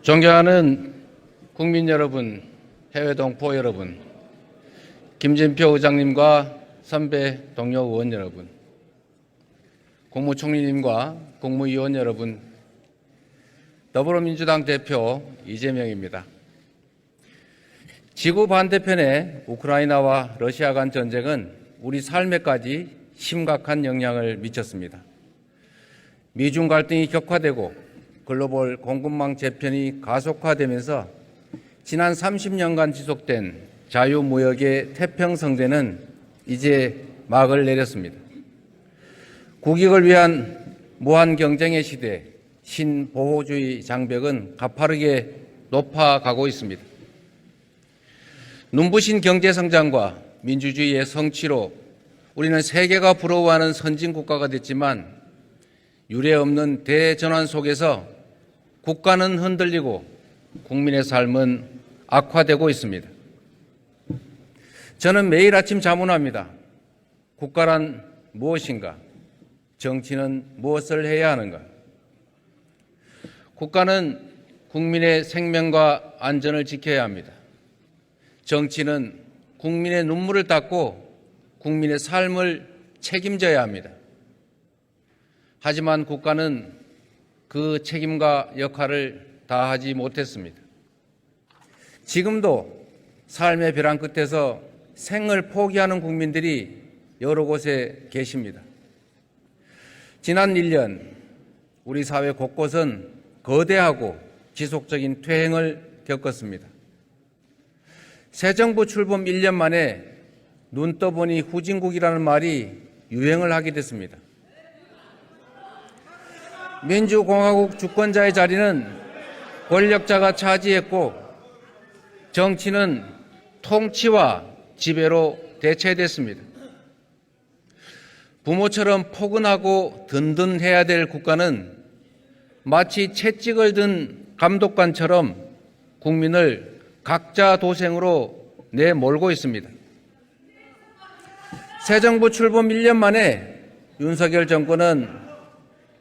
존경하는 국민 여러분, 해외 동포 여러분, 김진표 의장님과 선배 동료 의원 여러분, 국무총리님과 국무위원 여러분, 더불어민주당 대표 이재명입니다. 지구 반대편의 우크라이나와 러시아 간 전쟁은 우리 삶에까지 심각한 영향을 미쳤습니다. 미중 갈등이 격화되고 글로벌 공급망 재편이 가속화되면서 지난 30년간 지속된 자유무역의 태평성대는 이제 막을 내렸습니다. 국익을 위한 무한 경쟁의 시대, 신보호주의 장벽은 가파르게 높아가고 있습니다. 눈부신 경제성장과 민주주의의 성취로 우리는 세계가 부러워하는 선진국가가 됐지만 유례없는 대전환 속에서 국가는 흔들리고 국민의 삶은 악화되고 있습니다. 저는 매일 아침 자문합니다. 국가란 무엇인가? 정치는 무엇을 해야 하는가? 국가는 국민의 생명과 안전을 지켜야 합니다. 정치는 국민의 눈물을 닦고 국민의 삶을 책임져야 합니다. 하지만 국가는 그 책임과 역할을 다하지 못했습니다. 지금도 삶의 벼랑 끝에서 생을 포기하는 국민들이 여러 곳에 계십니다. 지난 1년 우리 사회 곳곳은 거대하고 지속적인 퇴행을 겪었습니다. 새 정부 출범 1년 만에 눈 떠보니 후진국이라는 말이 유행을 하게 됐습니다. 민주공화국 주권자의 자리는 권력자가 차지했고 정치는 통치와 지배로 대체됐습니다. 부모처럼 포근하고 든든해야 될 국가는 마치 채찍을 든 감독관처럼 국민을 각자 도생으로 내몰고 있습니다. 새 정부 출범 1년 만에 윤석열 정권은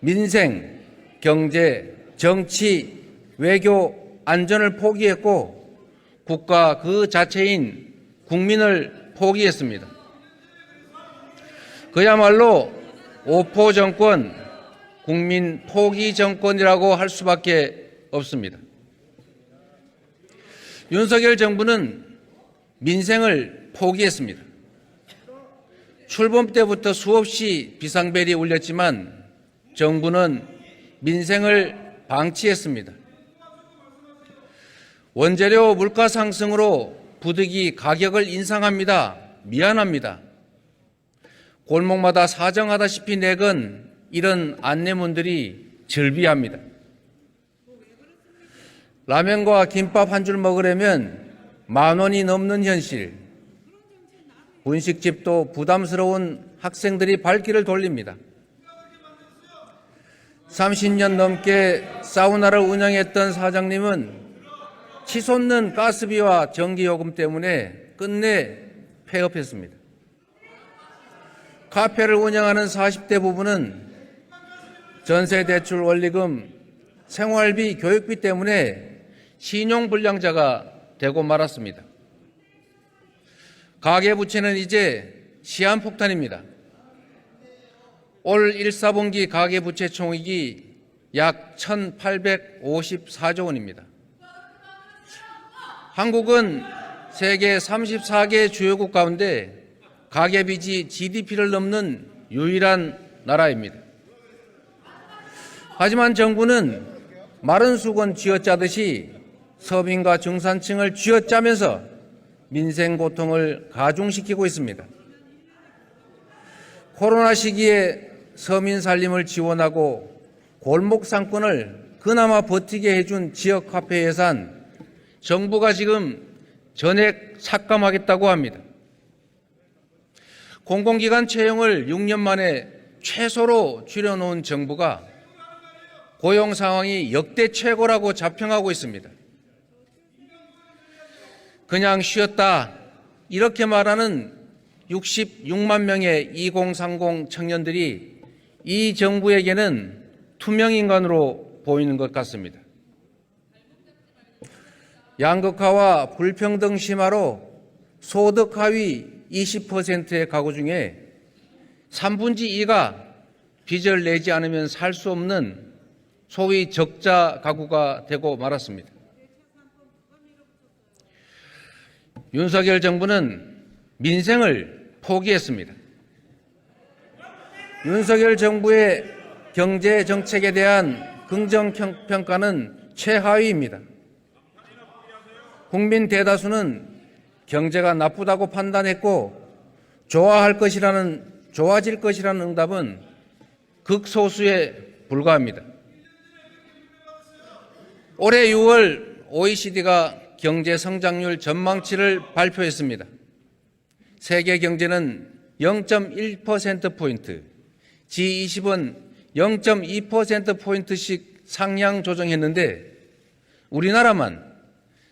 민생, 경제, 정치, 외교, 안전을 포기했고 국가 그 자체인 국민을 포기했습니다. 그야말로 오포 정권, 국민 포기 정권이라고 할 수밖에 없습니다. 윤석열 정부는 민생을 포기했습니다. 출범 때부터 수없이 비상벨이 울렸지만 정부는 민생을 방치했습니다. 원재료 물가 상승으로 부득이 가격을 인상합니다. 미안합니다. 골목마다 사정하다시피 내건 이런 안내문들이 즐비합니다. 라면과 김밥 한 줄 먹으려면 10,000원이 넘는 현실. 분식집도 부담스러운 학생들이 발길을 돌립니다. 30년 넘게 사우나를 운영했던 사장님은 치솟는 가스비와 전기요금 때문에 끝내 폐업했습니다. 카페를 운영하는 40대 부부는 전세대출 원리금, 생활비, 교육비 때문에 신용불량자가 되고 말았습니다. 가계부채는 이제 시한폭탄입니다. 올 1사분기 가계부채 총액이 약 1,854조 원입니다. 한국은 세계 34개 주요국 가운데 가계빚이 GDP를 넘는 유일한 나라입니다. 하지만 정부는 마른 수건 쥐어짜듯이 서민과 중산층을 쥐어짜면서 민생 고통을 가중시키고 있습니다. 코로나 시기에 서민 살림을 지원하고 골목 상권을 그나마 버티게 해준 지역 화폐 예산, 정부가 지금 전액 삭감하겠다고 합니다. 공공기관 채용을 6년 만에 최소로 줄여놓은 정부가 고용 상황이 역대 최고라고 자평하고 있습니다. 그냥 쉬었다 이렇게 말하는 66만 명의 2030 청년들이 이 정부에게는 투명인간으로 보이는 것 같습니다. 양극화와 불평등 심화로 소득 하위 20%의 가구 중에 3분의 2가 빚을 내지 않으면 살 수 없는 소위 적자 가구가 되고 말았습니다. 윤석열 정부는 민생을 포기했습니다. 윤석열 정부의 경제 정책에 대한 긍정평가는 최하위입니다. 국민 대다수는 경제가 나쁘다고 판단했고 좋아질 것이라는 응답은 극소수에 불과합니다. 올해 6월 OECD가 경제 성장률 전망치를 발표했습니다. 세계 경제는 0.1%포인트, G20은 0.2%포인트씩 상향 조정했는데 우리나라만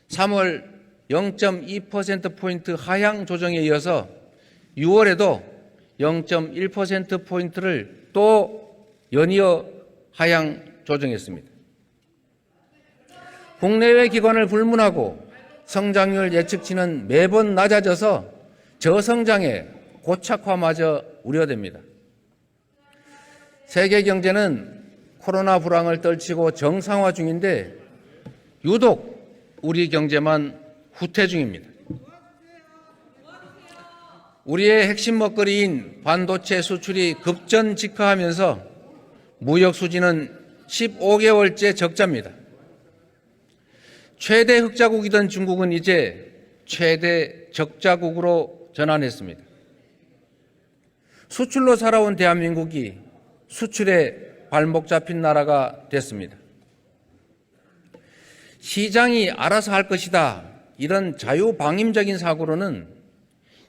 3월 0.2%포인트 하향 조정에 이어서 6월에도 0.1%포인트를 또 연이어 하향 조정했습니다. 국내외 기관을 불문하고 성장률 예측치는 매번 낮아져서 저성장의 고착화마저 우려됩니다. 세계 경제는 코로나 불황을 떨치고 정상화 중인데 유독 우리 경제만 후퇴 중입니다. 우리의 핵심 먹거리인 반도체 수출이 급전직하하면서 무역 수지는 15개월째 적자입니다. 최대 흑자국이던 중국은 이제 최대 적자국으로 전환했습니다. 수출로 살아온 대한민국이 수출에 발목 잡힌 나라가 됐습니다. 시장이 알아서 할 것이다, 이런 자유방임적인 사고로는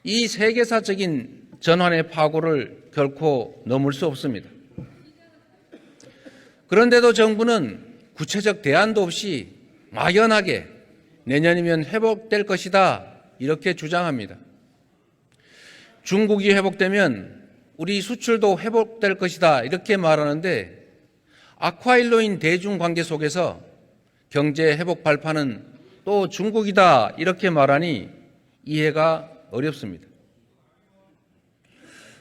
이 세계사적인 전환의 파고를 결코 넘을 수 없습니다. 그런데도 정부는 구체적 대안도 없이 막연하게 내년이면 회복될 것이다, 이렇게 주장합니다. 중국이 회복되면 우리 수출도 회복될 것이다, 이렇게 말하는데 아쿠아일로인 대중관계 속에서 경제 회복 발판은 또 중국이다, 이렇게 말하니 이해가 어렵습니다.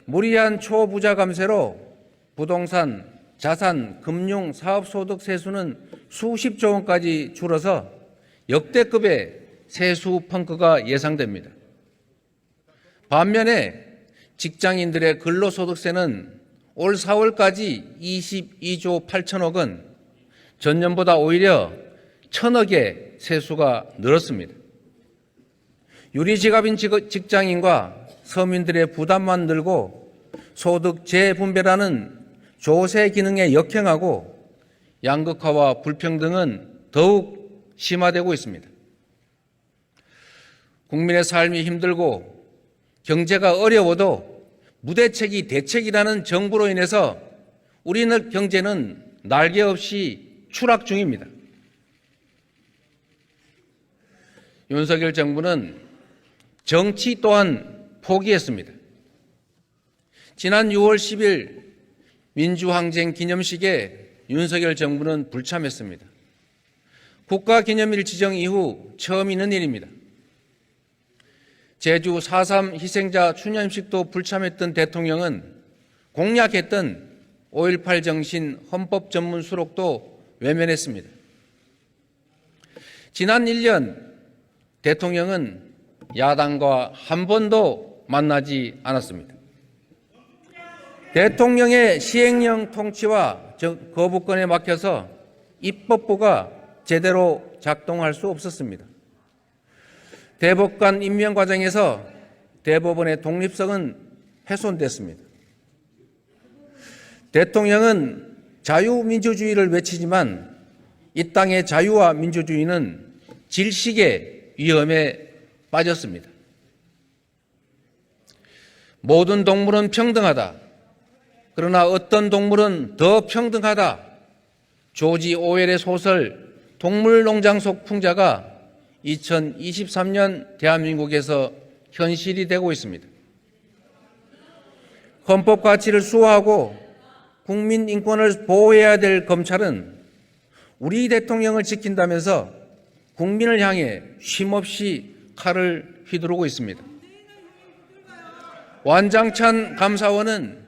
무리한 초부자 감세로 부동산, 자산, 금융, 사업소득 세수는 수십조 원까지 줄어서 역대급의 세수 펑크가 예상됩니다. 반면에 직장인들의 근로소득세는 올 4월까지 22조 8천억 원, 전년보다 오히려 1,000억의 세수가 늘었습니다. 유리지갑인 직장인과 서민들의 부담만 늘고 소득 재분배라는 조세 기능에 역행하고 양극화와 불평등은 더욱 심화되고 있습니다. 국민의 삶이 힘들고 경제가 어려워도 무대책이 대책이라는 정부로 인해서 우리는 경제는 날개 없이 추락 중입니다. 윤석열 정부는 정치 또한 포기했습니다. 지난 6월 10일 민주항쟁 기념식에 윤석열 정부는 불참했습니다. 국가기념일 지정 이후 처음 있는 일입니다. 제주 4.3 희생자 추념식도 불참했던 대통령은 공약했던 5.18 정신 헌법 전문 수록도 외면했습니다. 지난 1년 대통령은 야당과 한 번도 만나지 않았습니다. 대통령의 시행령 통치와 거부권에 막혀서 입법부가 제대로 작동할 수 없었습니다. 대법관 임명 과정에서 대법원의 독립성은 훼손됐습니다. 대통령은 자유민주주의를 외치지만 이 땅의 자유와 민주주의는 질식의 위험에 빠졌습니다. 모든 동물은 평등하다. 그러나 어떤 동물은 더 평등하다. 조지 오웰의 소설 동물농장 속 풍자가 2023년 대한민국에서 현실이 되고 있습니다. 헌법 가치를 수호하고 국민 인권을 보호해야 될 검찰은 우리 대통령을 지킨다면서 국민을 향해 쉼없이 칼을 휘두르고 있습니다. 완장찬 감사원은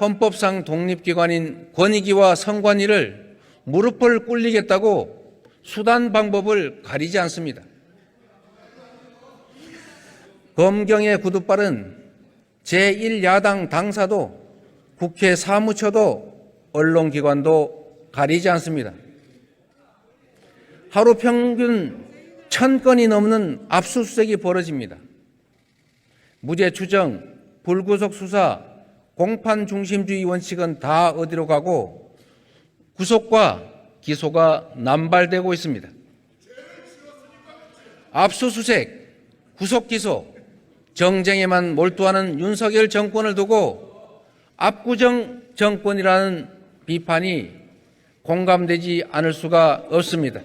헌법상 독립기관인 권익위와 선관위를 무릎을 꿇리겠다고 수단 방법을 가리지 않습니다. 검경의 구두발은 제1야당 당사도 국회 사무처도 언론기관도 가리지 않습니다. 하루 평균 1000건이 넘는 압수수색이 벌어집니다. 무죄 추정, 불구속 수사, 공판 중심주의 원칙은 다 어디로 가고 구속과 기소가 남발되고 있습니다. 압수수색, 구속 기소, 정쟁에만 몰두하는 윤석열 정권을 두고 압구정 정권이라는 비판이 공감되지 않을 수가 없습니다.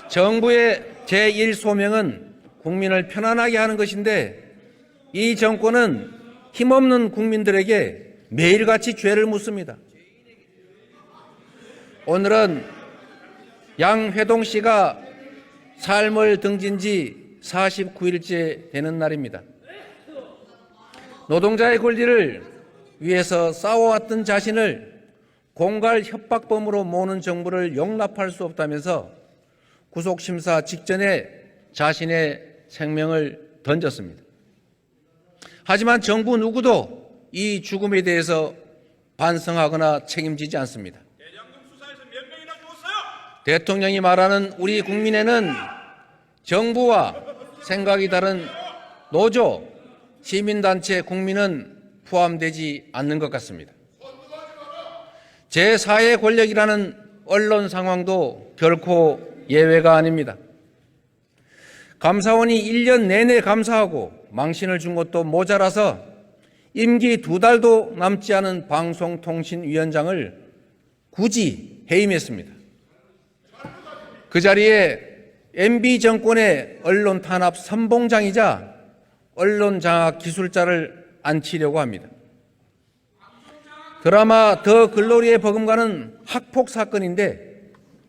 정부의 제1소명은 국민을 편안하게 하는 것인데 이 정권은 힘없는 국민들에게 매일같이 죄를 묻습니다. 오늘은 양회동 씨가 삶을 등진 지 49일째 되는 날입니다. 노동자의 권리를 위해서 싸워왔던 자신을 공갈 협박범으로 모는 정부를 용납할 수 없다면서 구속심사 직전에 자신의 생명을 던졌습니다. 하지만 정부 누구도 이 죽음에 대해서 반성하거나 책임지지 않습니다. 대통령이 말하는 우리 국민에는 정부와 생각이 다른 노조, 시민단체, 국민은 포함되지 않는 것 같습니다. 제4의 권력이라는 언론 상황도 결코 예외가 아닙니다. 감사원이 1년 내내 감사하고 망신을 준 것도 모자라서 임기 2달도 남지 않은 방송통신위원장을 굳이 해임했습니다. 그 자리에 MB 정권의 언론 탄압 선봉장이자 언론 장악 기술자를 앉히려고 합니다. 드라마 더 글로리에 버금가는 학폭 사건인데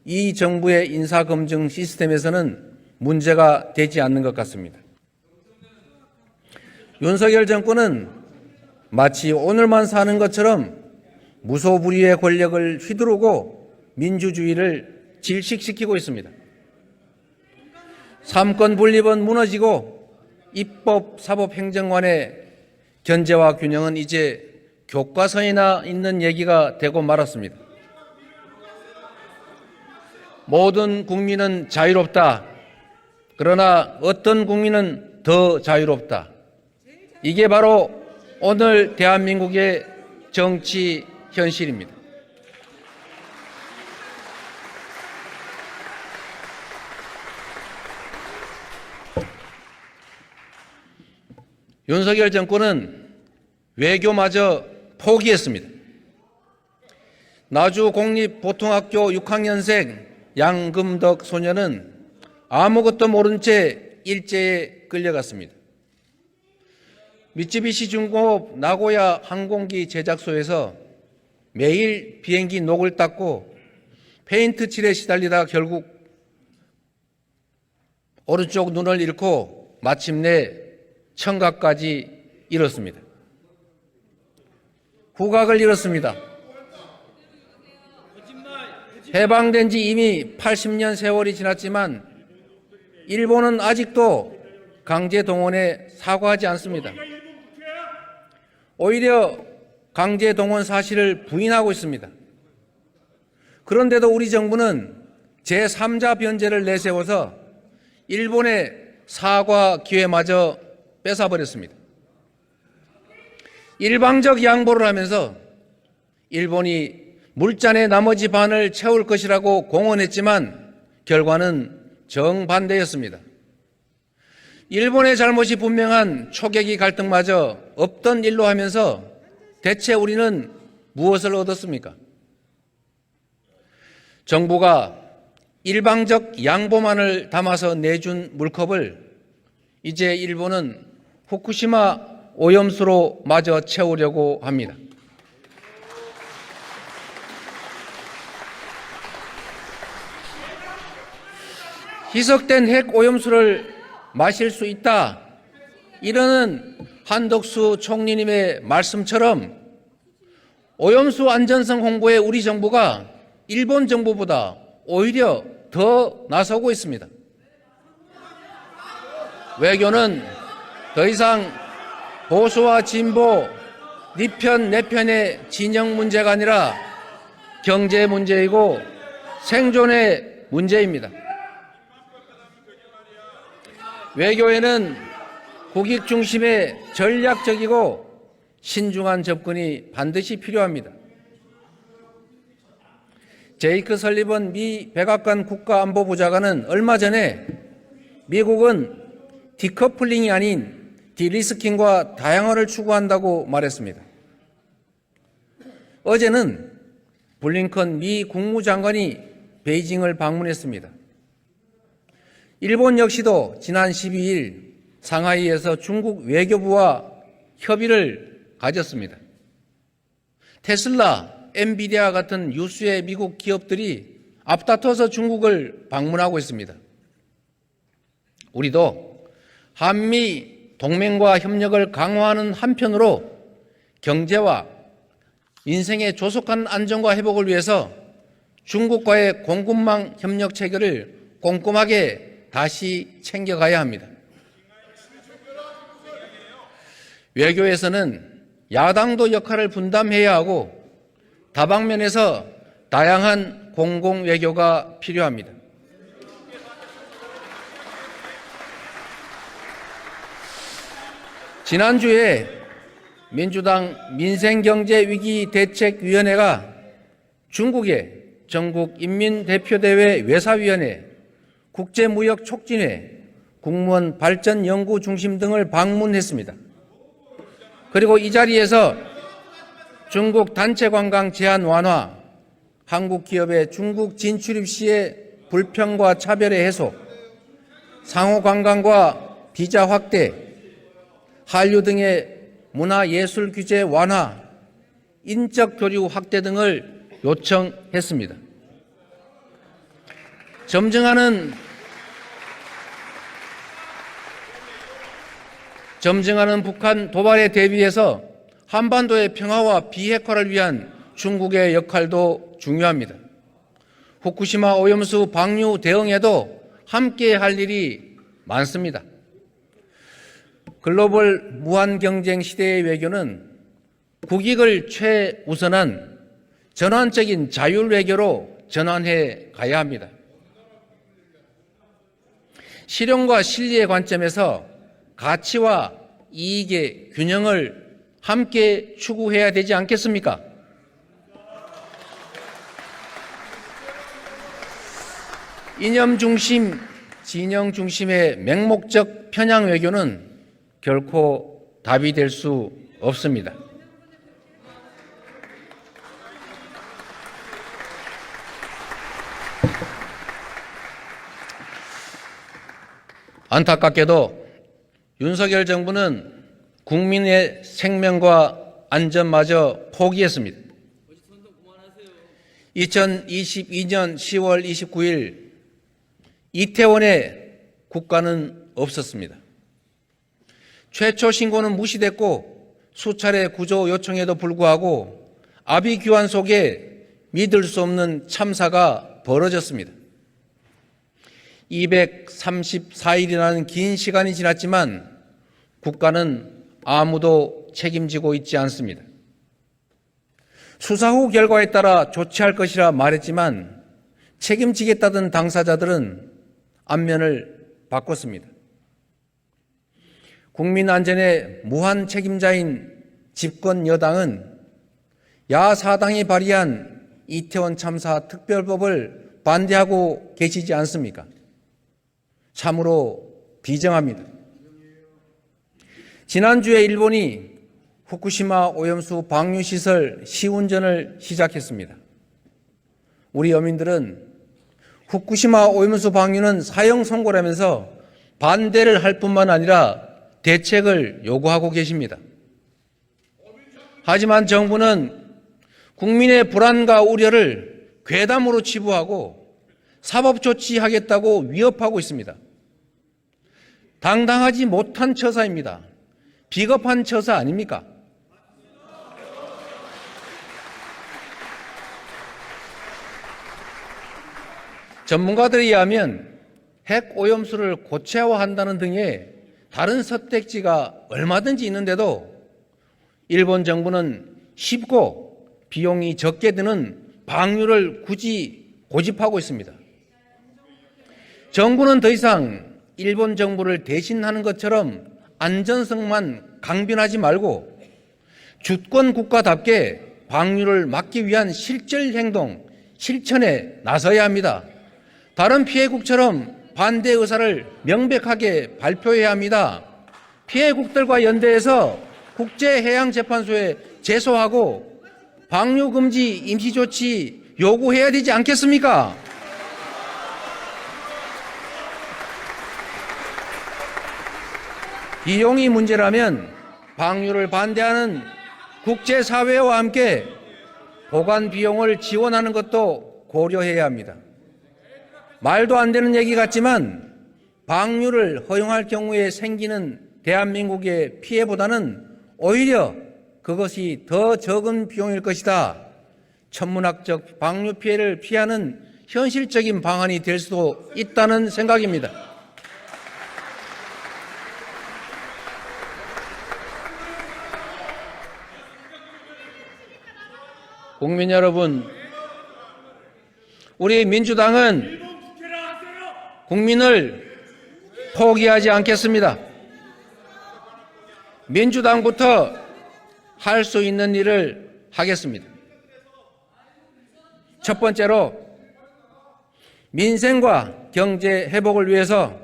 이 정부의 인사검증 시스템에서는 문제가 되지 않는 것 같습니다. 윤석열 정권은 마치 오늘만 사는 것처럼 무소불위의 권력을 휘두르고 민주주의를 질식시키고 있습니다. 삼권 분립은 무너지고 입법, 사법, 행정 간의 견제와 균형은 이제 교과서에나 있는 얘기가 되고 말았습니다. 모든 국민은 자유롭다. 그러나 어떤 국민은 더 자유롭다. 이게 바로 오늘 대한민국의 정치 현실입니다. 윤석열 정권은 외교마저 포기했습니다. 나주 공립보통학교 6학년생 양금덕 소녀는 아무것도 모른 채 일제에 끌려갔습니다. 미쯔비시 중공업 나고야 항공기 제작소에서 매일 비행기 녹을 닦고 페인트 칠에 시달리다 결국 오른쪽 눈을 잃고 마침내 청각까지 잃었습니다. 후각을 잃었습니다. 해방된 지 이미 80년 세월이 지났지만 일본은 아직도 강제동원에 사과하지 않습니다. 오히려 강제동원 사실을 부인하고 있습니다. 그런데도 우리 정부는 제3자 변제를 내세워서 일본의 사과 기회마저 뺏어버렸습니다. 일방적 양보를 하면서 일본이 물잔의 나머지 반을 채울 것이라고 공언했지만 결과는 정반대였습니다. 일본의 잘못이 분명한 초계기 갈등마저 없던 일로 하면서 대체 우리는 무엇을 얻었습니까? 정부가 일방적 양보만을 담아서 내준 물컵을 이제 일본은 후쿠시마 오염수로 마저 채우려고 합니다. 희석된 핵 오염수를 마실 수 있다, 이러는 한덕수 총리님의 말씀처럼 오염수 안전성 홍보에 우리 정부가 일본 정부보다 오히려 더 나서고 있습니다. 외교는 더 이상 보수와 진보, 네 편, 내 편의 진영 문제가 아니라 경제 문제이고 생존의 문제입니다. 외교에는 국익 중심의 전략적이고 신중한 접근이 반드시 필요합니다. 제이크 설리번 미 백악관 국가안보보좌관은 얼마 전에 미국은 디커플링이 아닌 디리스킹과 다양화를 추구한다고 말했습니다. 어제는 블링컨 미 국무장관이 베이징을 방문했습니다. 일본 역시도 지난 12일 상하이에서 중국 외교부와 협의를 가졌습니다. 테슬라, 엔비디아 같은 유수의 미국 기업들이 앞다퉈서 중국을 방문하고 있습니다. 우리도 한미 동맹과 협력을 강화하는 한편으로 경제와 인생의 조속한 안정과 회복을 위해서 중국과의 공급망 협력 체계를 꼼꼼하게 다시 챙겨가야 합니다. 외교에서는 야당도 역할을 분담해야 하고 다방면에서 다양한 공공외교가 필요합니다. 지난주에 민주당 민생경제위기대책위원회가 중국의 전국인민대표대회 외사위원회, 국제무역촉진회, 국무원 발전연구중심 등을 방문했습니다. 그리고 이 자리에서 중국 단체관광 제한 완화, 한국 기업의 중국 진출입 시의 불평과 차별의 해소, 상호관광과 비자 확대, 한류 등의 문화예술 규제 완화, 인적 교류 확대 등을 요청했습니다. 점증하는 북한 도발에 대비해서 한반도의 평화와 비핵화를 위한 중국의 역할도 중요합니다. 후쿠시마 오염수 방류 대응에도 함께 할 일이 많습니다. 글로벌 무한경쟁 시대의 외교는 국익을 최우선한 전환적인 자율외교로 전환해 가야 합니다. 실용과 실리의 관점에서 가치와 이익의 균형을 함께 추구해야 되지 않겠습니까? 이념 중심, 진영 중심의 맹목적 편향 외교는 결코 답이 될 수 없습니다. 안타깝게도 윤석열 정부는 국민의 생명과 안전마저 포기했습니다. 2022년 10월 29일 이태원에 국가는 없었습니다. 최초 신고는 무시됐고 수차례 구조 요청에도 불구하고 아비규환 속에 믿을 수 없는 참사가 벌어졌습니다. 234일이라는 긴 시간이 지났지만 국가는 아무도 책임지고 있지 않습니다. 수사 후 결과에 따라 조치할 것이라 말했지만 책임지겠다던 당사자들은 안면을 바꿨습니다. 국민 안전의 무한 책임자인 집권 여당은 야사당이 발의한 이태원 참사 특별법을 반대하고 계시지 않습니까? 참으로 비정합니다. 지난주에 일본이 후쿠시마 오염수 방류시설 시운전을 시작했습니다. 우리 어민들은 후쿠시마 오염수 방류는 사형 선고라면서 반대를 할 뿐만 아니라 대책을 요구하고 계십니다. 하지만 정부는 국민의 불안과 우려를 괴담으로 치부하고 사법 조치하겠다고 위협하고 있습니다. 당당하지 못한 처사입니다. 비겁한 처사 아닙니까? 전문가들에 의하면 핵 오염수를 고체화한다는 등의 다른 선택지가 얼마든지 있는데도 일본 정부는 쉽고 비용이 적게 드는 방류를 굳이 고집하고 있습니다. 정부는 더 이상 일본 정부를 대신하는 것처럼 안전성만 강변하지 말고 주권 국가답게 방류를 막기 위한 실질 행동, 실천에 나서야 합니다. 다른 피해국처럼 반대 의사를 명백하게 발표해야 합니다. 피해국들과 연대해서 국제해양재판소에 제소하고 방류금지 임시조치 요구해야 되지 않겠습니까? 비용이 문제라면 방류를 반대하는 국제사회와 함께 보관 비용을 지원하는 것도 고려해야 합니다. 말도 안 되는 얘기 같지만 방류를 허용할 경우에 생기는 대한민국의 피해보다는 오히려 그것이 더 적은 비용일 것이다. 천문학적 방류 피해를 피하는 현실적인 방안이 될 수도 있다는 생각입니다. 국민 여러분, 우리 민주당은 국민을 포기하지 않겠습니다. 민주당부터 할 수 있는 일을 하겠습니다. 첫 번째로 민생과 경제 회복을 위해서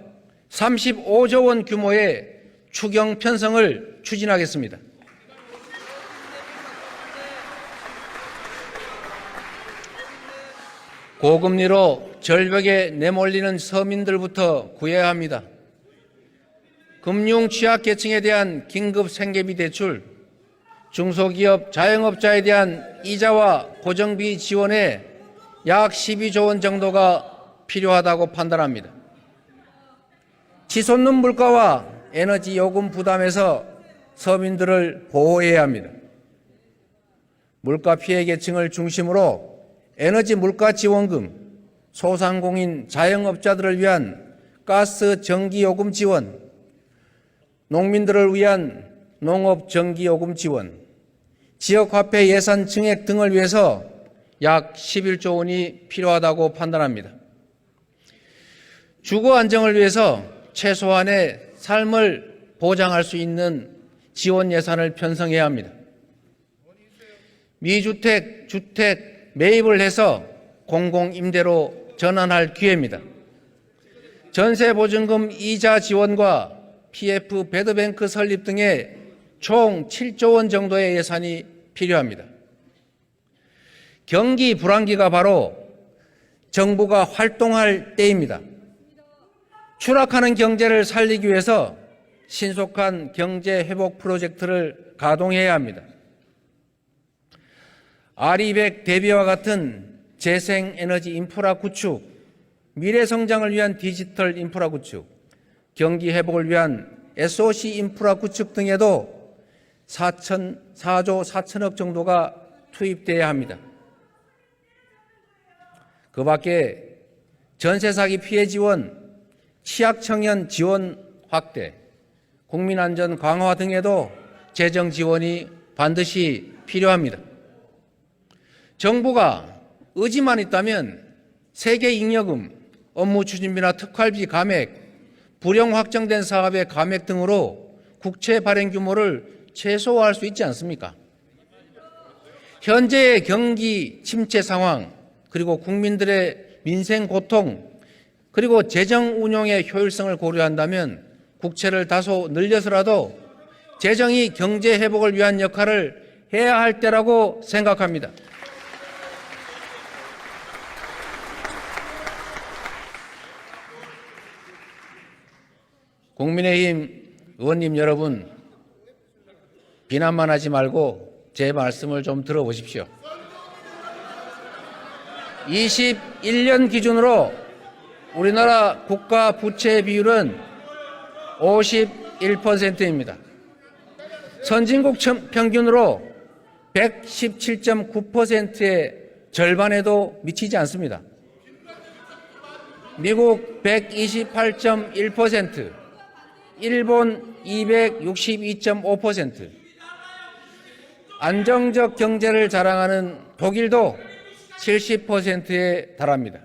35조 원 규모의 추경 편성을 추진하겠습니다. 고금리로 절벽에 내몰리는 서민들부터 구해야 합니다. 금융 취약계층에 대한 긴급 생계비 대출, 중소기업 자영업자에 대한 이자와 고정비 지원에 약 12조 원 정도가 필요하다고 판단합니다. 치솟는 물가와 에너지 요금 부담에서 서민들을 보호해야 합니다. 물가 피해 계층을 중심으로 에너지 물가 지원금, 소상공인 자영업자들을 위한 가스 전기요금 지원, 농민들을 위한 농업 전기요금 지원, 지역화폐 예산 증액 등을 위해서 약 11조 원이 필요하다고 판단합니다. 주거 안정을 위해서 최소한의 삶을 보장할 수 있는 지원 예산을 편성해야 합니다. 미주택, 주택 매입을 해서 공공임대로 전환할 기회입니다. 전세보증금 이자 지원과 PF 배드뱅크 설립 등의 총 7조 원 정도의 예산이 필요합니다. 경기 불황기가 바로 정부가 활동할 때입니다. 추락하는 경제를 살리기 위해서 신속한 경제 회복 프로젝트를 가동해야 합니다. R200 대비와 같은 재생에너지 인프라 구축, 미래 성장을 위한 디지털 인프라 구축, 경기 회복을 위한 SOC 인프라 구축 등에도 4조 4천억 정도가 투입돼야 합니다. 그 밖에 전세 사기 피해 지원, 취약 청년 지원 확대, 국민안전 강화 등에도 재정 지원이 반드시 필요합니다. 정부가 의지만 있다면 세계잉여금, 업무추진비나 특활비 감액, 불용 확정된 사업의 감액 등으로 국채 발행 규모를 최소화할 수 있지 않습니까? 현재의 경기 침체 상황, 그리고 국민들의 민생 고통, 그리고 재정 운용의 효율성을 고려한다면 국채를 다소 늘려서라도 재정이 경제 회복을 위한 역할을 해야 할 때라고 생각합니다. 국민의힘 의원님 여러분, 비난만 하지 말고 제 말씀을 좀 들어보십시오. 21년 기준으로 우리나라 국가 부채 비율은 51%입니다. 선진국 평균으로 117.9%의 절반에도 미치지 않습니다. 미국 128.1%, 일본 262.5%, 안정적 경제를 자랑하는 독일도 70%에 달합니다.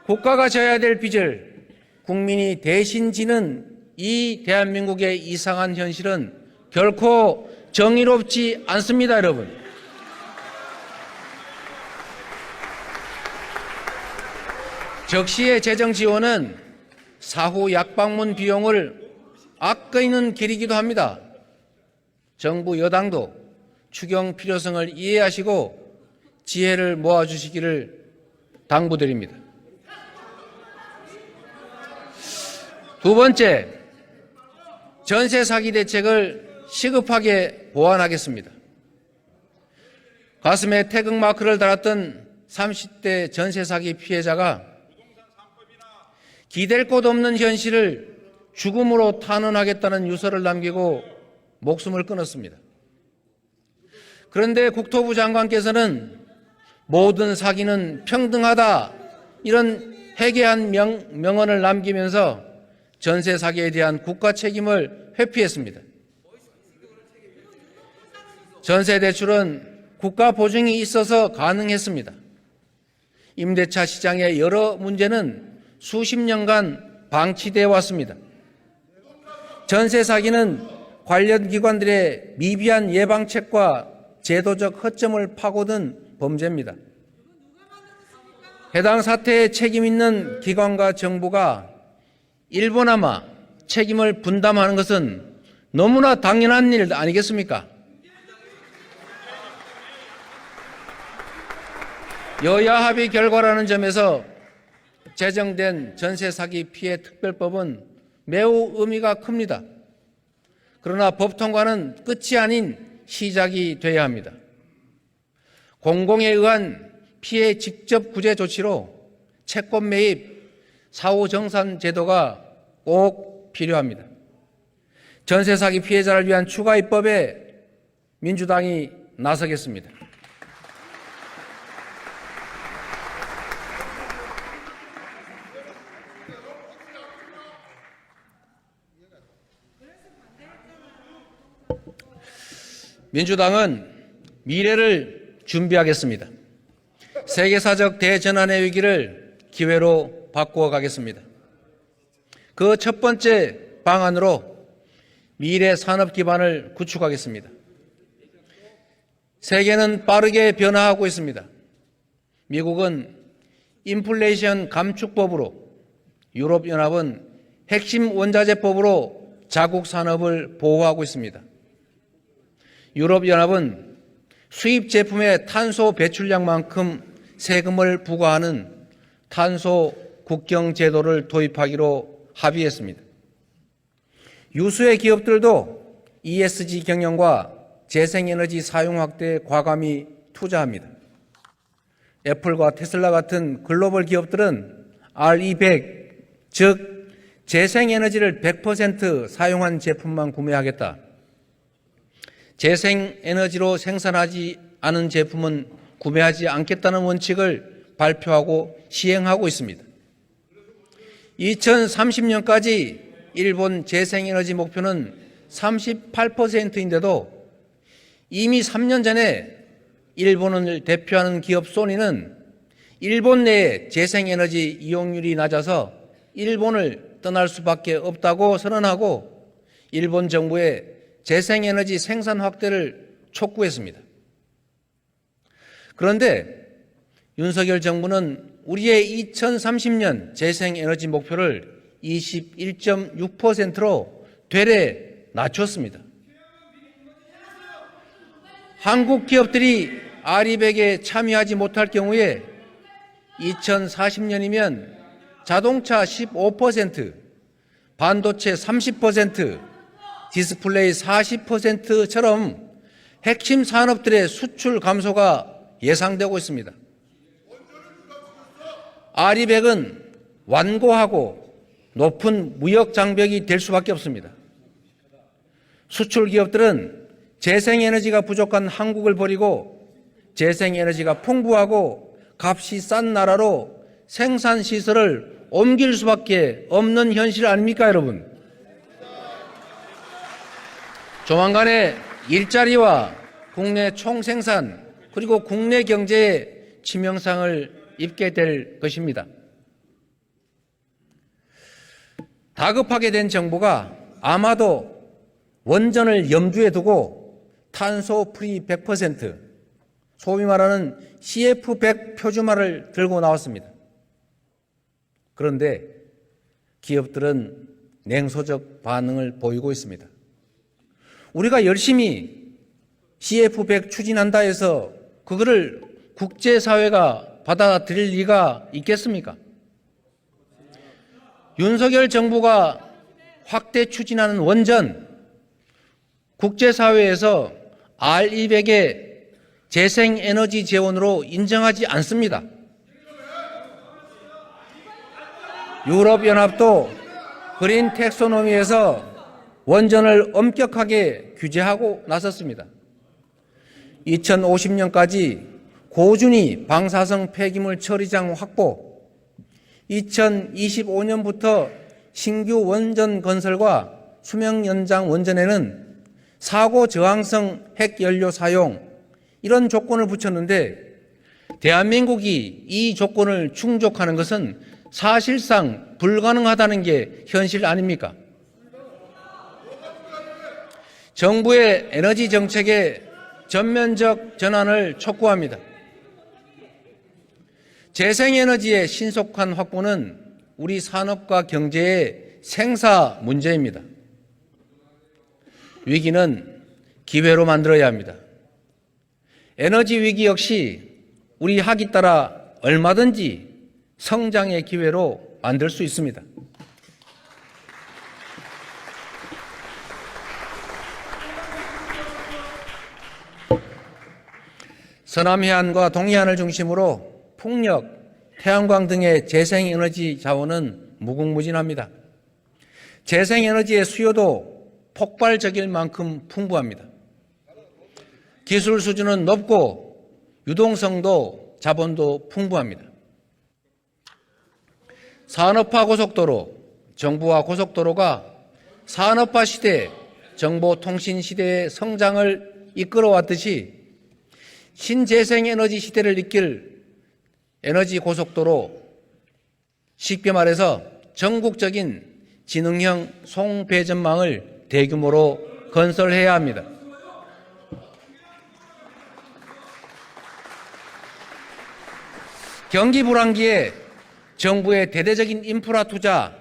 국가가 져야 될 빚을 국민이 대신 지는 이 대한민국의 이상한 현실은 결코 정의롭지 않습니다, 여러분. 적시의 재정 지원은 사후 약방문 비용을 아끼는 길이기도 합니다. 정부 여당도 추경 필요성을 이해하시고 지혜를 모아주시기를 당부드립니다. 두 번째, 전세 사기 대책을 시급하게 보완하겠습니다. 가슴에 태극마크를 달았던 30대 전세 사기 피해자가 기댈 곳 없는 현실을 죽음으로 탄원하겠다는 유서를 남기고 목숨을 끊었습니다. 그런데 국토부 장관께서는 모든 사기는 평등하다, 이런 해괴한 명언을 남기면서 전세 사기에 대한 국가 책임을 회피했습니다. 전세 대출은 국가 보증이 있어서 가능했습니다. 임대차 시장의 여러 문제는 수십 년간 방치되어 왔습니다. 전세 사기는 관련 기관들의 미비한 예방책과 제도적 허점을 파고든 범죄입니다. 해당 사태에 책임 있는 기관과 정부가 일부나마 책임을 분담하는 것은 너무나 당연한 일 아니겠습니까? 여야 합의 결과라는 점에서 제정된 전세 사기 피해 특별법은 매우 의미가 큽니다. 그러나 법 통과는 끝이 아닌 시작이 되어야 합니다. 공공에 의한 피해 직접 구제 조치로 채권 매입, 사후 정산 제도가 꼭 필요합니다. 전세 사기 피해자를 위한 추가 입법에 민주당이 나서겠습니다. 민주당은 미래를 준비하겠습니다. 세계사적 대전환의 위기를 기회로 바꾸어 가겠습니다. 그 첫 번째 방안으로 미래 산업 기반을 구축하겠습니다. 세계는 빠르게 변화하고 있습니다. 미국은 인플레이션 감축법으로, 유럽연합은 핵심 원자재법으로 자국 산업을 보호하고 있습니다. 유럽연합은 수입 제품의 탄소 배출량만큼 세금을 부과하는 탄소 국경 제도를 도입하기로 합의했습니다. 유수의 기업들도 ESG 경영과 재생에너지 사용 확대에 과감히 투자합니다. 애플과 테슬라 같은 글로벌 기업들은 RE100, 즉 재생에너지를 100% 사용한 제품만 구매하겠다, 재생에너지로 생산하지 않은 제품은 구매하지 않겠다는 원칙을 발표하고 시행하고 있습니다. 2030년까지 일본 재생에너지 목표는 38%인데도 이미 3년 전에 일본을 대표하는 기업 소니는 일본 내에 재생에너지 이용률이 낮아서 일본을 떠날 수밖에 없다고 선언하고 일본 정부의 재생에너지 생산 확대를 촉구했습니다. 그런데 윤석열 정부는 우리의 2030년 재생에너지 목표를 21.6%로 되레 낮췄습니다. 한국 기업들이 RE100에 참여하지 못할 경우에 2040년이면 자동차 15%, 반도체 30%, 디스플레이 40%처럼 핵심 산업들의 수출 감소가 예상되고 있습니다. 아리백은 완고하고 높은 무역 장벽이 될 수밖에 없습니다. 수출 기업들은 재생에너지가 부족한 한국을 버리고 재생에너지가 풍부하고 값이 싼 나라로 생산시설을 옮길 수밖에 없는 현실 아닙니까, 여러분? 조만간에 일자리와 국내 총생산 그리고 국내 경제에 치명상을 입게 될 것입니다. 다급하게 된 정부가 아마도 원전을 염두에 두고 탄소 프리 100%, 소위 말하는 CF100 표준화를 들고 나왔습니다. 그런데 기업들은 냉소적 반응을 보이고 있습니다. 우리가 열심히 CF100 추진한다 해서 그거를 국제사회가 받아들일 리가 있겠습니까? 윤석열 정부가 확대 추진하는 원전, 국제사회에서 R200의 재생에너지 재원으로 인정하지 않습니다. 유럽연합도 그린 텍소노미에서 원전을 엄격하게 규제하고 나섰습니다. 2050년까지 고준위 방사성 폐기물 처리장 확보, 2025년부터 신규 원전 건설과 수명 연장 원전에는 사고 저항성 핵연료 사용, 이런 조건을 붙였는데 대한민국이 이 조건을 충족하는 것은 사실상 불가능하다는 게 현실 아닙니까? 정부의 에너지 정책의 전면적 전환을 촉구합니다. 재생에너지의 신속한 확보는 우리 산업과 경제의 생사 문제입니다. 위기는 기회로 만들어야 합니다. 에너지 위기 역시 우리 학이 따라 얼마든지 성장의 기회로 만들 수 있습니다. 서남해안과 동해안을 중심으로 풍력, 태양광 등의 재생에너지 자원은 무궁무진합니다. 재생에너지의 수요도 폭발적일 만큼 풍부합니다. 기술 수준은 높고 유동성도 자본도 풍부합니다. 산업화 고속도로, 정부화 고속도로가 산업화 시대, 정보통신 시대의 성장을 이끌어왔듯이 신재생에너지 시대를 이끌 에너지 고속도로, 쉽게 말해서 전국적인 지능형 송배전망을 대규모로 건설해야 합니다. 경기 불황기에 정부의 대대적인 인프라 투자,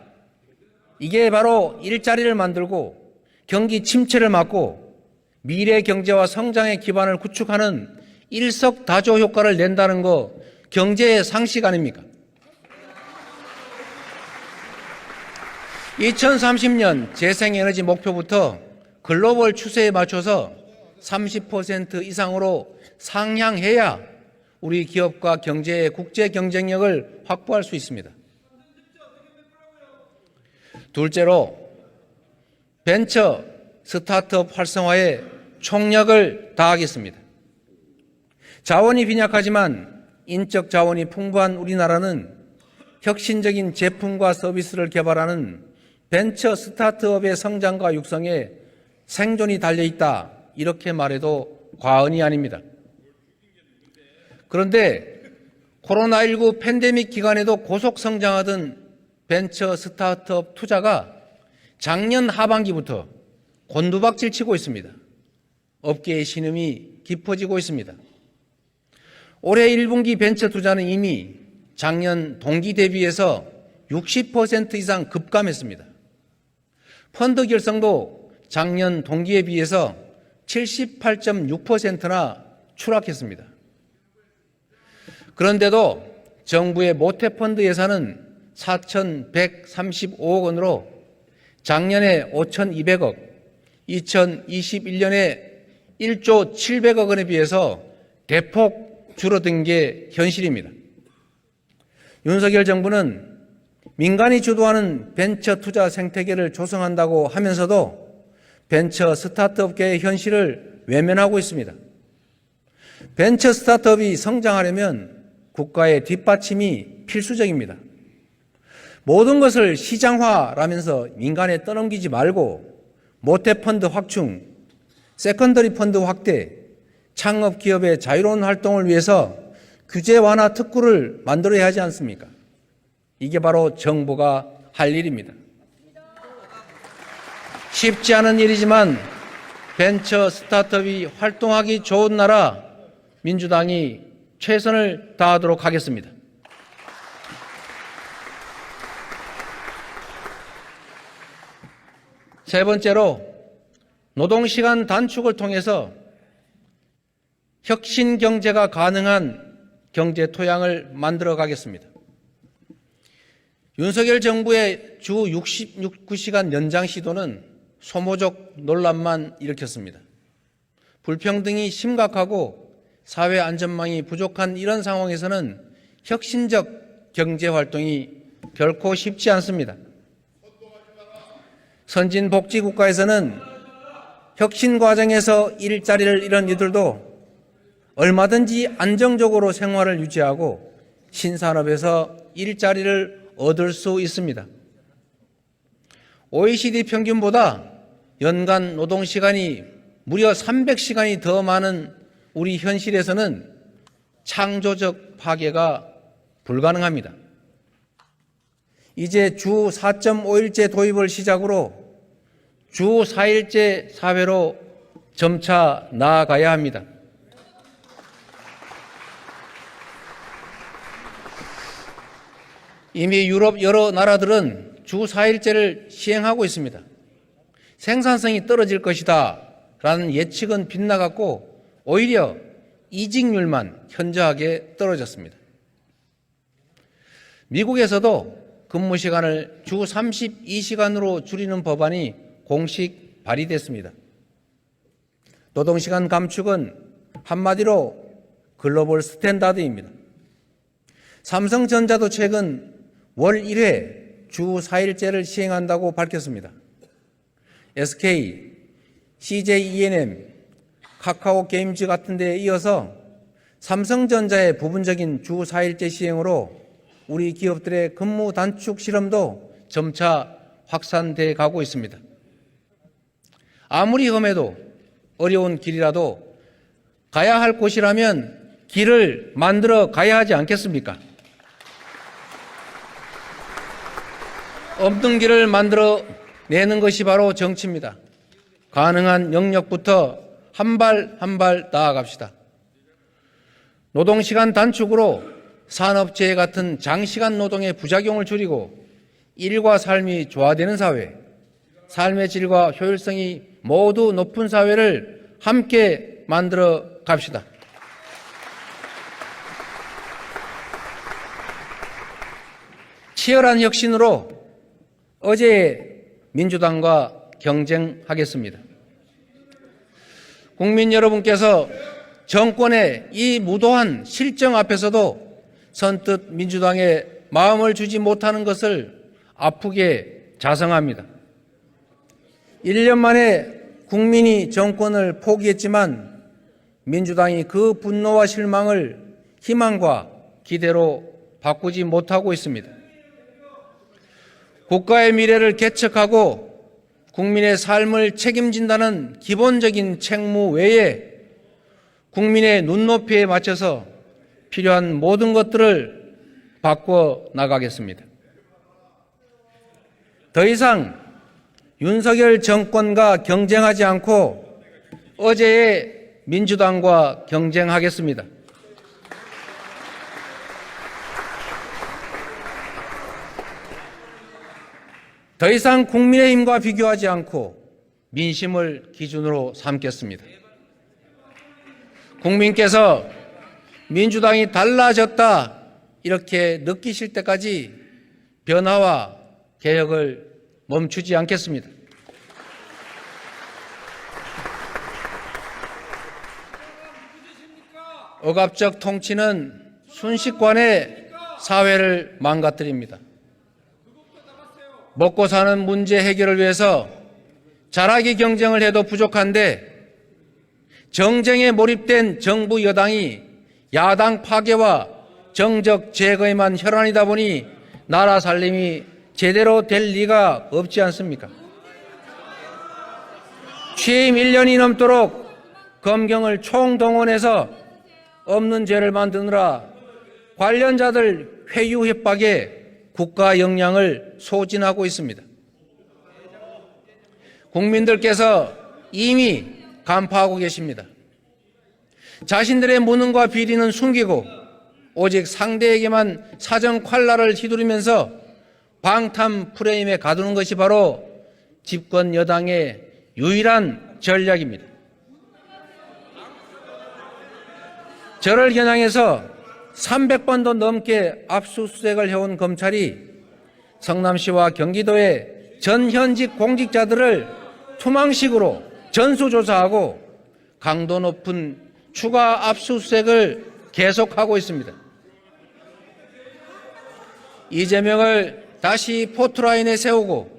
이게 바로 일자리를 만들고 경기 침체를 막고 미래 경제와 성장의 기반을 구축하는 일석다조 효과를 낸다는 거 경제의 상식 아닙니까? 2030년 재생에너지 목표부터 글로벌 추세에 맞춰서 30% 이상으로 상향해야 우리 기업과 경제의 국제 경쟁력을 확보할 수 있습니다. 둘째로 벤처 스타트업 활성화에 총력을 다하겠습니다. 자원이 빈약하지만 인적 자원이 풍부한 우리나라는 혁신적인 제품과 서비스를 개발하는 벤처 스타트업의 성장과 육성에 생존이 달려있다, 이렇게 말해도 과언이 아닙니다. 그런데 코로나19 팬데믹 기간에도 고속 성장하던 벤처 스타트업 투자가 작년 하반기부터 곤두박질 치고 있습니다. 업계의 신음이 깊어지고 있습니다. 올해 1분기 벤처 투자는 이미 작년 동기 대비해서 60% 이상 급감했습니다. 펀드 결성도 작년 동기에 비해서 78.6%나 추락했습니다. 그런데도 정부의 모태펀드 예산은 4,135억 원으로 작년에 5,200억, 2021년에 1조 700억 원에 비해서 대폭 줄어든 게 현실입니다. 윤석열 정부는 민간이 주도하는 벤처 투자 생태계를 조성한다고 하면서도 벤처 스타트업계의 현실을 외면하고 있습니다. 벤처 스타트업이 성장하려면 국가의 뒷받침이 필수적입니다. 모든 것을 시장화라면서 민간에 떠넘기지 말고 모태펀드 확충, 세컨더리 펀드 확대, 창업 기업의 자유로운 활동을 위해서 규제 완화 특구를 만들어야 하지 않습니까? 이게 바로 정부가 할 일입니다. 쉽지 않은 일이지만 벤처 스타트업이 활동하기 좋은 나라 민주당이 최선을 다하도록 하겠습니다. 세 번째로 노동시간 단축을 통해서 혁신 경제가 가능한 경제 토양을 만들어 가겠습니다. 윤석열 정부의 주 69시간 연장 시도는 소모적 논란만 일으켰습니다. 불평등이 심각하고 사회 안전망이 부족한 이런 상황에서는 혁신적 경제 활동이 결코 쉽지 않습니다. 선진복지국가에서는 혁신 과정에서 일자리를 잃은 이들도 얼마든지 안정적으로 생활을 유지하고 신산업에서 일자리를 얻을 수 있습니다. OECD 평균보다 연간 노동시간이 무려 300시간이 더 많은 우리 현실에서는 창조적 파괴가 불가능합니다. 이제 주 4.5일제 도입을 시작으로 주 4일제 사회로 점차 나아가야 합니다. 이미 유럽 여러 나라들은 주 4일제를 시행하고 있습니다. 생산성이 떨어질 것이다 라는 예측은 빗나갔고 오히려 이직률만 현저하게 떨어졌습니다. 미국에서도 근무 시간을 주 32시간으로 줄이는 법안이 공식 발의됐습니다. 노동시간 감축은 한마디로 글로벌 스탠다드입니다. 삼성전자도 최근 월 1회 주 4일제를 시행한다고 밝혔습니다. SK, CJ E&M, 카카오 게임즈 같은 데에 이어서 삼성전자의 부분적인 주 4일제 시행으로 우리 기업들의 근무 단축 실험도 점차 확산돼 가고 있습니다. 아무리 험해도 어려운 길이라도 가야 할 곳이라면 길을 만들어 가야 하지 않겠습니까? 없는 길을 만들어 내는 것이 바로 정치입니다. 가능한 영역부터 한 발 한 발 나아갑시다. 노동시간 단축으로 산업재해 같은 장시간 노동의 부작용을 줄이고 일과 삶이 조화되는 사회, 삶의 질과 효율성이 모두 높은 사회를 함께 만들어 갑시다. 치열한 혁신으로 어제의 민주당과 경쟁하겠습니다. 국민 여러분께서 정권의 이 무도한 실정 앞에서도 선뜻 민주당에 마음을 주지 못하는 것을 아프게 자성합니다. 1년 만에 국민이 정권을 포기했지만 민주당이 그 분노와 실망을 희망과 기대로 바꾸지 못하고 있습니다. 국가의 미래를 개척하고 국민의 삶을 책임진다는 기본적인 책무 외에 국민의 눈높이에 맞춰서 필요한 모든 것들을 바꿔 나가겠습니다. 더 이상 윤석열 정권과 경쟁하지 않고 어제의 민주당과 경쟁하겠습니다. 더 이상 국민의힘과 비교하지 않고 민심을 기준으로 삼겠습니다. 국민께서 민주당이 달라졌다 이렇게 느끼실 때까지 변화와 개혁을 멈추지 않겠습니다. 억압적 통치는 순식간에 사회를 망가뜨립니다. 먹고 사는 문제 해결을 위해서 잘하기 경쟁을 해도 부족한데 정쟁에 몰입된 정부 여당이 야당 파괴와 정적 제거에만 혈안이다 보니 나라 살림이 제대로 될 리가 없지 않습니까? 취임 1년이 넘도록 검경을 총동원해서 없는 죄를 만드느라 관련자들 회유 협박에 국가 역량을 소진하고 있습니다. 국민들께서 이미 간파하고 계십니다. 자신들의 무능과 비리는 숨기고 오직 상대에게만 사정 콸라를 휘두르면서 방탄 프레임에 가두는 것이 바로 집권 여당의 유일한 전략입니다. 저를 겨냥해서 300번도 넘게 압수수색을 해온 검찰이 성남시와 경기도의 전현직 공직자들을 투망식으로 전수조사하고 강도 높은 추가 압수수색을 계속하고 있습니다. 이재명을 다시 포트라인에 세우고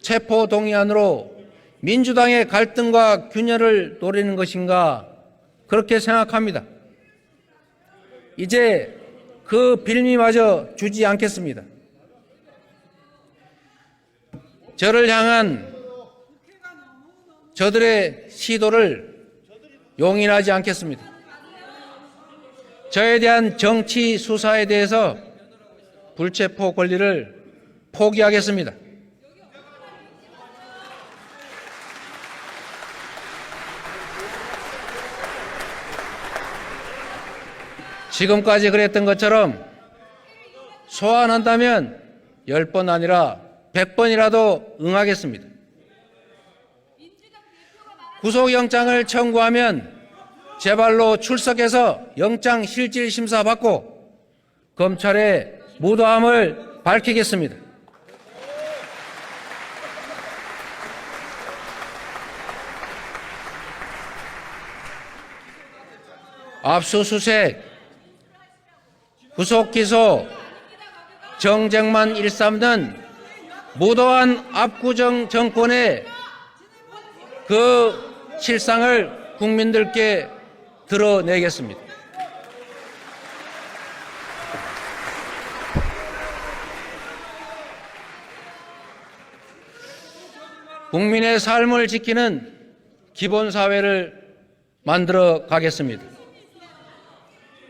체포동의안으로 민주당의 갈등과 균열을 노리는 것인가 그렇게 생각합니다. 이제 그 빌미마저 주지 않겠습니다. 저를 향한 저들의 시도를 용인하지 않겠습니다. 저에 대한 정치 수사에 대해서 불체포 권리를 포기하겠습니다. 지금까지 그랬던 것처럼 소환한다면 10번 아니라 100번이라도 응하겠습니다. 구속영장을 청구하면 제 발로 출석해서 영장 실질 심사 받고 검찰의 무도함을 밝히겠습니다. 압수수색, 구속기소, 정쟁만 일삼는 무도한 압구정 정권의 그 실상을 국민들께 드러내겠습니다. 국민의 삶을 지키는 기본사회를 만들어 가겠습니다.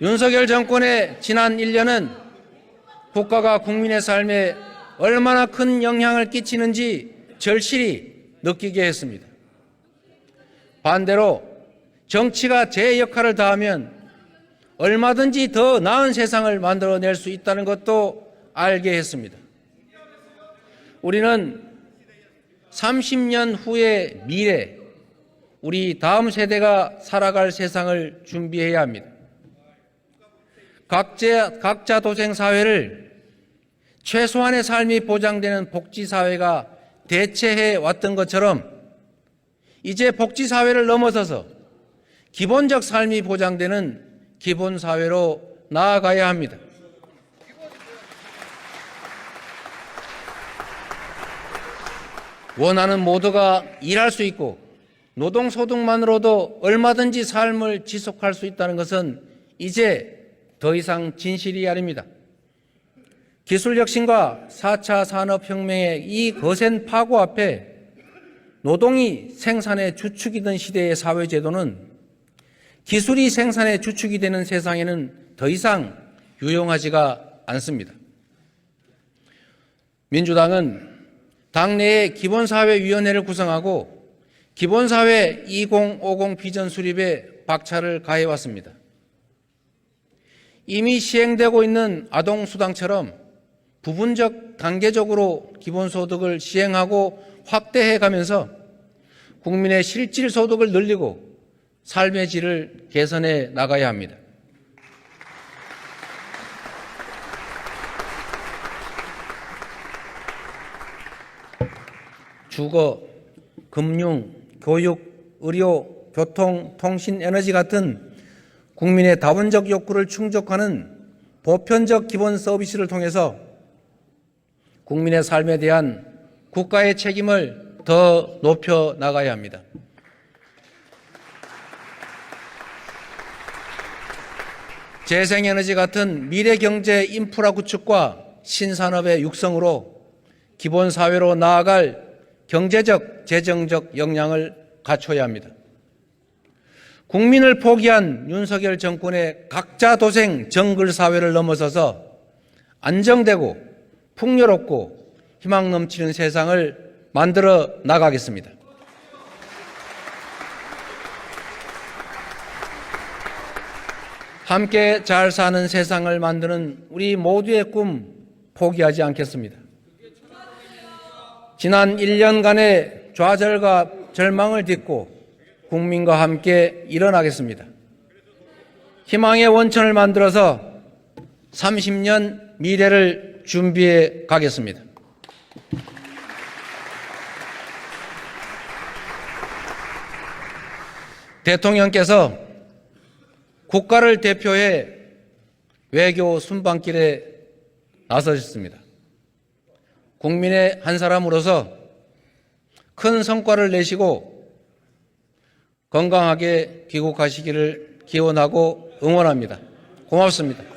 윤석열 정권의 지난 1년은 국가가 국민의 삶에 얼마나 큰 영향을 끼치는지 절실히 느끼게 했습니다. 반대로 정치가 제 역할을 다하면 얼마든지 더 나은 세상을 만들어낼 수 있다는 것도 알게 했습니다. 우리는 30년 후의 미래, 우리 다음 세대가 살아갈 세상을 준비해야 합니다. 각자 도생 사회를 최소한의 삶이 보장되는 복지사회가 대체해 왔던 것처럼 이제 복지사회를 넘어서서 기본적 삶이 보장되는 기본사회로 나아가야 합니다. 원하는 모두가 일할 수 있고 노동소득만으로도 얼마든지 삶을 지속할 수 있다는 것은 이제 더 이상 진실이 아닙니다. 기술혁신과 4차 산업혁명의 이 거센 파고 앞에 노동이 생산의 주축이던 시대의 사회제도는 기술이 생산의 주축이 되는 세상에는 더 이상 유용하지가 않습니다. 민주당은 당내에 기본사회위원회를 구성하고 기본사회 2050 비전 수립에 박차를 가해왔습니다. 이미 시행되고 있는 아동수당처럼 부분적 단계적으로 기본소득을 시행하고 확대해 가면서 국민의 실질 소득을 늘리고 삶의 질을 개선해 나가야 합니다. 주거, 금융, 교육, 의료, 교통, 통신, 에너지 같은 국민의 다원적 욕구를 충족하는 보편적 기본 서비스를 통해서 국민의 삶에 대한 국가의 책임을 더 높여 나가야 합니다. 재생에너지 같은 미래경제 인프라 구축과 신산업의 육성으로 기본사회로 나아갈 경제적, 재정적 역량을 갖춰야 합니다. 국민을 포기한 윤석열 정권의 각자도생 정글사회를 넘어서서 안정되고 풍요롭고 희망 넘치는 세상을 만들어 나가겠습니다. 함께 잘 사는 세상을 만드는 우리 모두의 꿈 포기하지 않겠습니다. 지난 1년간의 좌절과 절망을 딛고 국민과 함께 일어나겠습니다. 희망의 원천을 만들어서 30년 미래를 준비해 가겠습니다. 대통령께서 국가를 대표해 외교 순방길에 나서셨습니다. 국민의 한 사람으로서 큰 성과를 내시고 건강하게 귀국하시기를 기원하고 응원합니다. 고맙습니다.